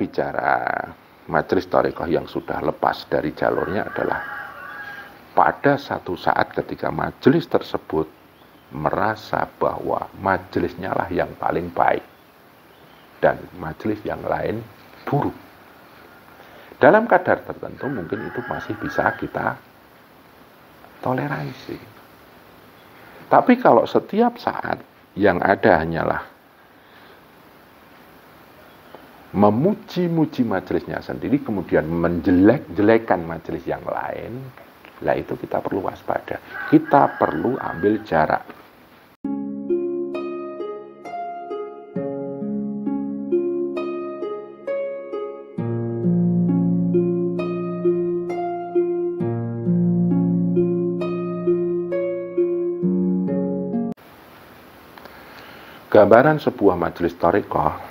bicara majelis thariqah yang sudah lepas dari jalurnya adalah pada satu saat ketika majelis tersebut merasa bahwa majelisnya lah yang paling baik dan majelis yang lain buruk. Dalam kadar tertentu mungkin itu masih bisa kita toleransi. Tapi kalau setiap saat yang ada hanyalah memuji-muji majelisnya sendiri, kemudian menjelek-jelekan majelis yang lain, lah itu kita perlu waspada. Kita perlu ambil jarak. Gambaran sebuah majelis thariqah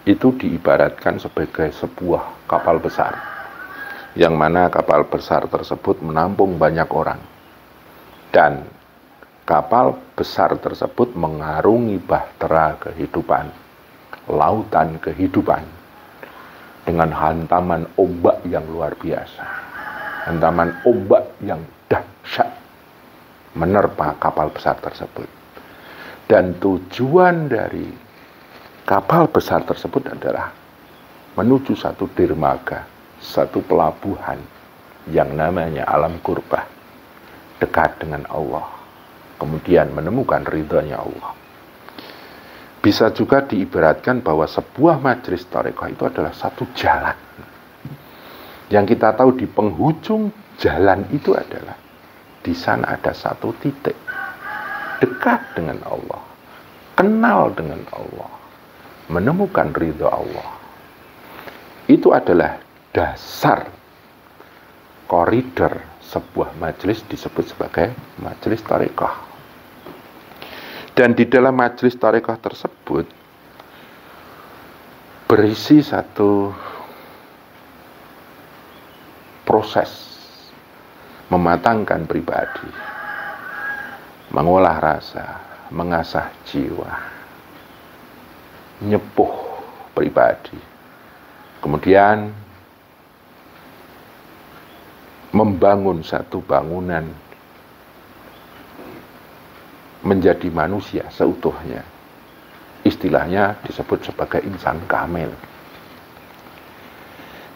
itu diibaratkan sebagai sebuah kapal besar, yang mana kapal besar tersebut menampung banyak orang, dan kapal besar tersebut mengarungi bahtera kehidupan, lautan kehidupan, dengan hantaman ombak yang luar biasa, hantaman ombak yang dahsyat menerpa kapal besar tersebut. Dan tujuan dari kapal besar tersebut adalah menuju satu dermaga, satu pelabuhan yang namanya alam qurbah, dekat dengan Allah, kemudian menemukan ridhonya Allah. Bisa juga diibaratkan bahwa sebuah majelis thariqah itu adalah satu jalan, yang kita tahu di penghujung jalan itu adalah di sana ada satu titik dekat dengan Allah, kenal dengan Allah, menemukan ridho Allah. Itu adalah dasar koridor sebuah majelis disebut sebagai majelis thariqah. Dan di dalam majelis thariqah tersebut berisi satu proses mematangkan pribadi, mengolah rasa, mengasah jiwa, nyepuh pribadi, kemudian membangun satu bangunan menjadi manusia seutuhnya. Istilahnya disebut sebagai insan kamil.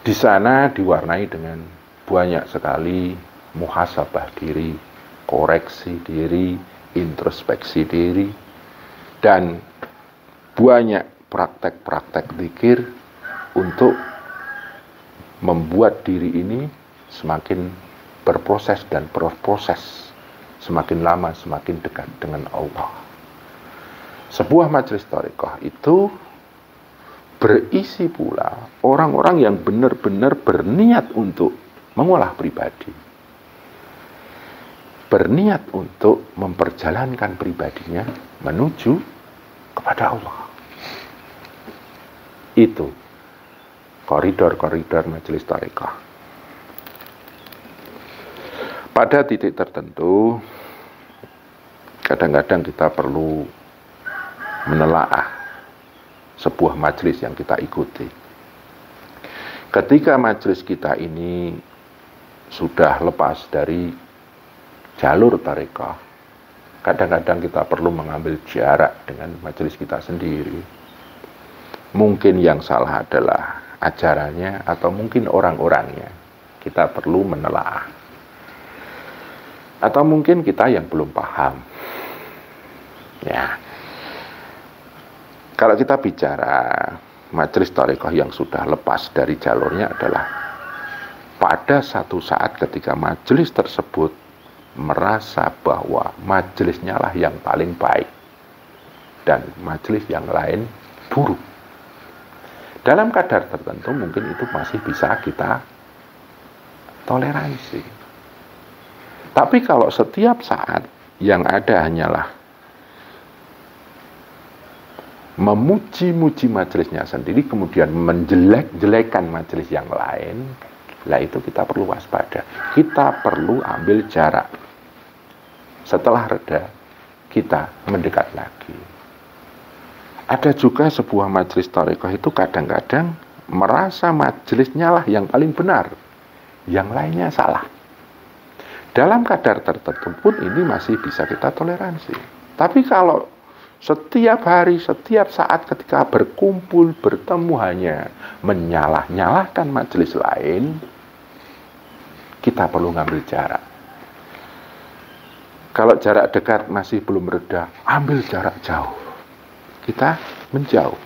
Di sana diwarnai dengan banyak sekali muhasabah diri, koreksi diri, introspeksi diri, dan banyak praktek-praktek zikir untuk membuat diri ini semakin berproses dan berproses, semakin lama semakin dekat dengan Allah. Sebuah majelis thariqah itu berisi pula orang-orang yang benar-benar berniat untuk mengolah pribadi, berniat untuk memperjalankan pribadinya menuju kepada Allah. Itu koridor-koridor majelis thariqah. Pada titik tertentu, kadang-kadang kita perlu menelaah sebuah majelis yang kita ikuti. Ketika majelis kita ini sudah lepas dari jalur thariqah, kadang-kadang kita perlu mengambil jarak dengan majelis kita sendiri. Mungkin yang salah adalah ajarannya atau mungkin orang-orangnya. Kita perlu menelaah. Atau mungkin kita yang belum paham. Ya. Kalau kita bicara majelis thariqah yang sudah lepas dari jalurnya adalah pada satu saat ketika majelis tersebut merasa bahwa majelisnya lah yang paling baik dan majelis yang lain buruk. Dalam kadar tertentu mungkin itu masih bisa kita toleransi. Tapi kalau setiap saat yang ada hanyalah memuji-muji majelisnya sendiri, kemudian menjelek-jelekan majelis yang lain, lah itu kita perlu waspada. Kita perlu ambil jarak. Setelah reda, kita mendekat lagi. Ada juga sebuah majelis thariqah itu kadang-kadang merasa majelisnya lah yang paling benar, yang lainnya salah. Dalam kadar tertentu pun ini masih bisa kita toleransi. Tapi kalau setiap hari, setiap saat ketika berkumpul, bertemu hanya menyalah-nyalahkan majelis lain, kita perlu ngambil jarak. Kalau jarak dekat masih belum reda, ambil jarak jauh. Kita menjauh.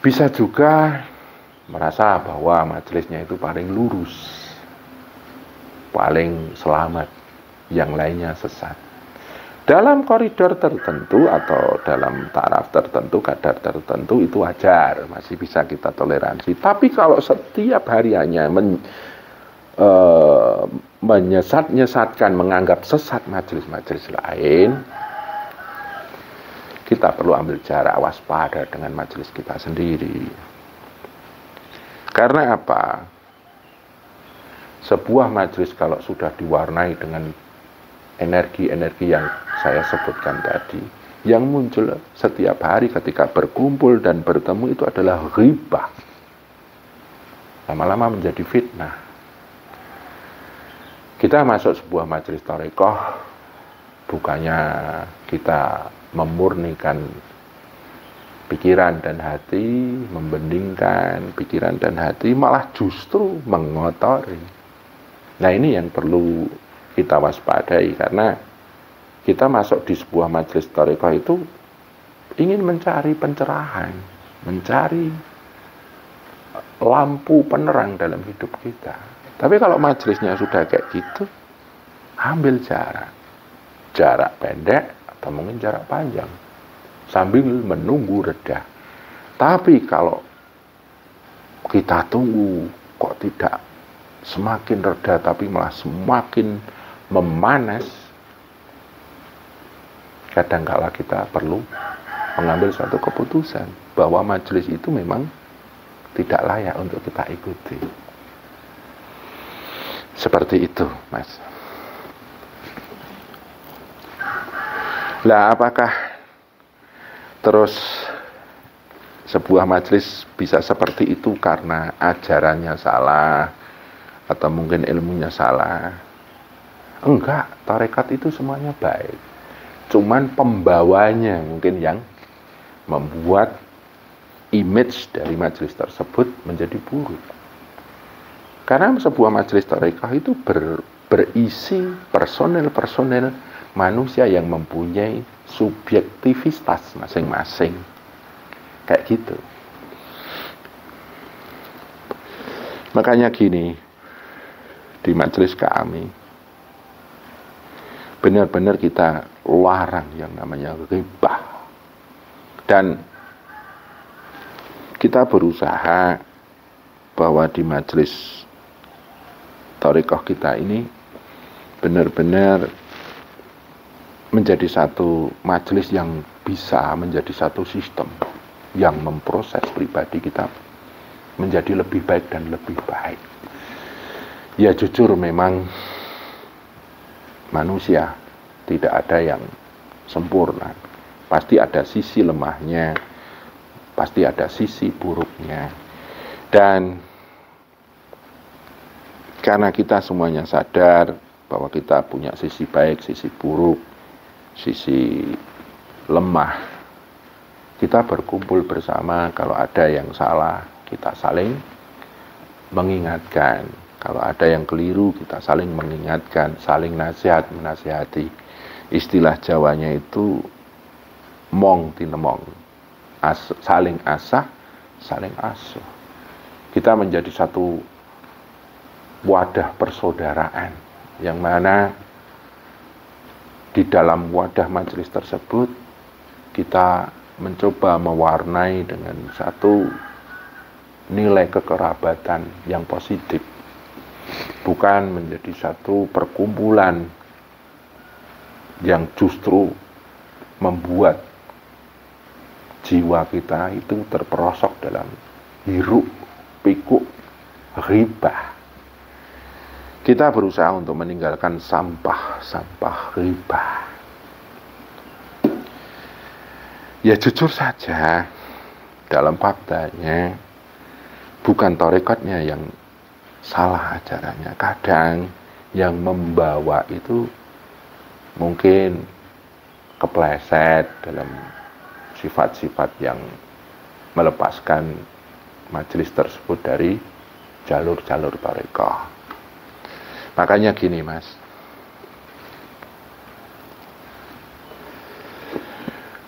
Bisa juga merasa bahwa majelisnya itu paling lurus, paling selamat, yang lainnya sesat. Dalam koridor tertentu atau dalam taraf tertentu, kadar tertentu itu wajar, masih bisa kita toleransi. Tapi kalau setiap hari hanya menyesat-nyesatkan, menganggap sesat majelis-majelis lain, kita perlu ambil jarak, waspada dengan majelis kita sendiri. Karena apa? Sebuah majelis kalau sudah diwarnai dengan energi-energi yang saya sebutkan tadi, yang muncul setiap hari ketika berkumpul dan bertemu itu adalah ghibah. Lama-lama menjadi fitnah. Kita masuk sebuah majelis thariqah, bukannya kita memurnikan pikiran dan hati, membeningkan pikiran dan hati, malah justru mengotori. Nah, ini yang perlu kita waspadai, karena kita masuk di sebuah majelis thariqah itu ingin mencari pencerahan, mencari lampu penerang dalam hidup kita. Tapi kalau majelisnya sudah kayak gitu, ambil jarak pendek atau mungkin jarak panjang sambil menunggu reda. Tapi kalau kita tunggu kok tidak semakin reda tapi malah semakin memanas, kadangkala kita perlu mengambil suatu keputusan bahwa majelis itu memang tidak layak untuk kita ikuti. Seperti itu, Mas. Lah, apakah terus sebuah majelis bisa seperti itu karena ajarannya salah atau mungkin ilmunya salah? Enggak, tarekat itu semuanya baik. Cuman pembawanya mungkin yang membuat image dari majelis tersebut menjadi buruk. Karena sebuah majelis tarekat itu berisi personel-personel manusia yang mempunyai subjektivitas masing-masing. Kayak gitu. Makanya gini, di majelis kami benar-benar kita larang yang namanya ghibah. Dan kita berusaha bahwa di majelis thariqah kita ini benar-benar menjadi satu majelis yang bisa menjadi satu sistem yang memproses pribadi kita menjadi lebih baik dan lebih baik. Ya, jujur memang manusia tidak ada yang sempurna. Pasti ada sisi lemahnya, pasti ada sisi buruknya. Dan karena kita semuanya sadar bahwa kita punya sisi baik, sisi buruk, sisi lemah, kita berkumpul bersama. Kalau ada yang salah, kita saling mengingatkan. Kalau ada yang keliru, kita saling mengingatkan, saling nasihat, menasihati. Istilah Jawanya itu mong tinemong, saling asah, saling asuh. Kita menjadi satu wadah persaudaraan, yang mana di dalam wadah majelis tersebut kita mencoba mewarnai dengan satu nilai kekerabatan yang positif, bukan menjadi satu perkumpulan yang justru membuat jiwa kita itu terperosok dalam hiruk pikuk ghibah. Kita berusaha untuk meninggalkan sampah-sampah ghibah. Ya, jujur saja, dalam faktanya bukan tarekatnya yang salah ajarannya. Kadang yang membawa itu mungkin kepleset dalam sifat-sifat yang melepaskan majelis tersebut dari jalur-jalur tarekah. Makanya gini Mas,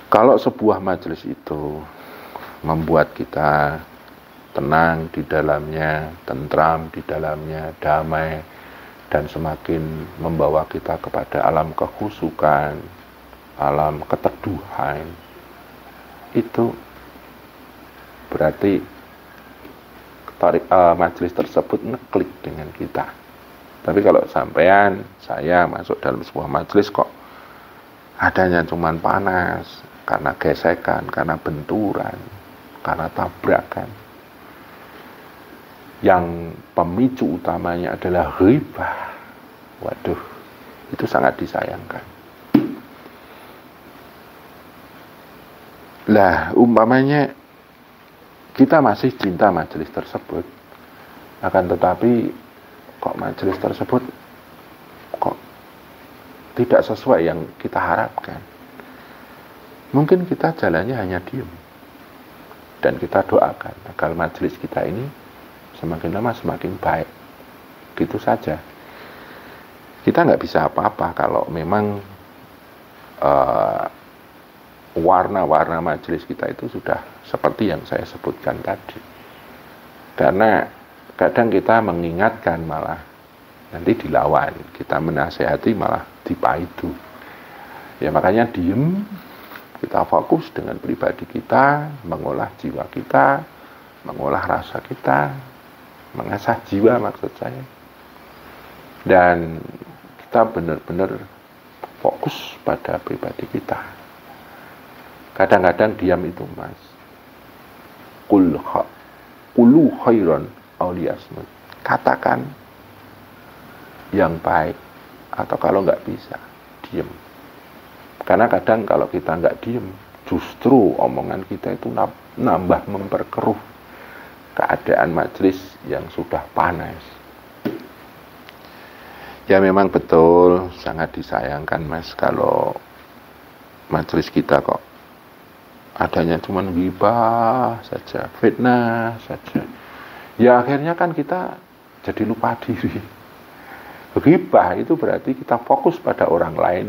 kalau sebuah majelis itu membuat kita tenang di dalamnya, tentram di dalamnya, damai, dan semakin membawa kita kepada alam kekhusukan, alam keteduhan, itu berarti majelis tersebut ngeklik dengan kita. Tapi kalau sampean, saya masuk dalam sebuah majelis kok adanya cuman panas, karena gesekan, karena benturan, karena tabrakan, yang pemicu utamanya adalah ghibah, waduh, itu sangat disayangkan. Lah, umpamanya kita masih cinta majelis tersebut, akan tetapi kok majelis tersebut kok tidak sesuai yang kita harapkan. Mungkin kita jalannya hanya diem, dan kita doakan agar majelis kita ini semakin lama semakin baik. Gitu saja. Kita nggak bisa apa-apa kalau memang warna-warna majelis kita itu sudah seperti yang saya sebutkan tadi. Karena kadang kita mengingatkan malah nanti dilawan, kita menasehati malah dipaidu. Ya makanya diem, kita fokus dengan pribadi kita, mengolah jiwa kita, mengolah rasa kita, mengasah jiwa maksud saya. Dan kita benar-benar fokus pada pribadi kita. Kadang-kadang diam itu Mas, Qulu khairan aw liyasmut, katakan yang baik, atau kalau nggak bisa diam. Karena kadang kalau kita nggak diam, justru omongan kita itu nambah memperkeruh keadaan majelis yang sudah panas. Ya memang betul, sangat disayangkan Mas kalau majelis kita kok adanya cuman ghibah saja, fitnah saja. Ya akhirnya kan kita jadi lupa diri. Ghibah itu berarti kita fokus pada orang lain.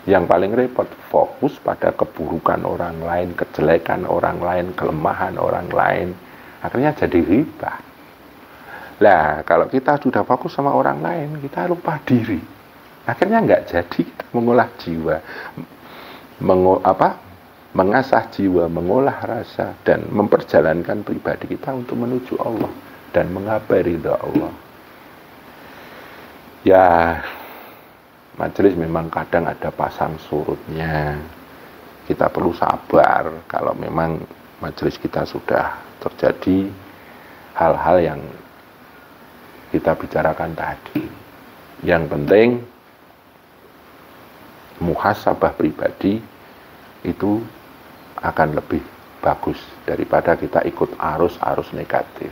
Yang paling repot, fokus pada keburukan orang lain, kejelekan orang lain, kelemahan orang lain. Akhirnya jadi ghibah. Lah kalau kita sudah fokus sama orang lain, kita lupa diri. Akhirnya nggak jadi kita mengolah jiwa, mengasah jiwa, mengolah rasa, dan memperjalankan pribadi kita untuk menuju Allah dan menggapai ridha Allah. Ya, majelis memang kadang ada pasang surutnya. Kita perlu sabar kalau memang majelis kita sudah terjadi hal-hal yang kita bicarakan tadi. Yang penting muhasabah pribadi itu akan lebih bagus daripada kita ikut arus-arus negatif.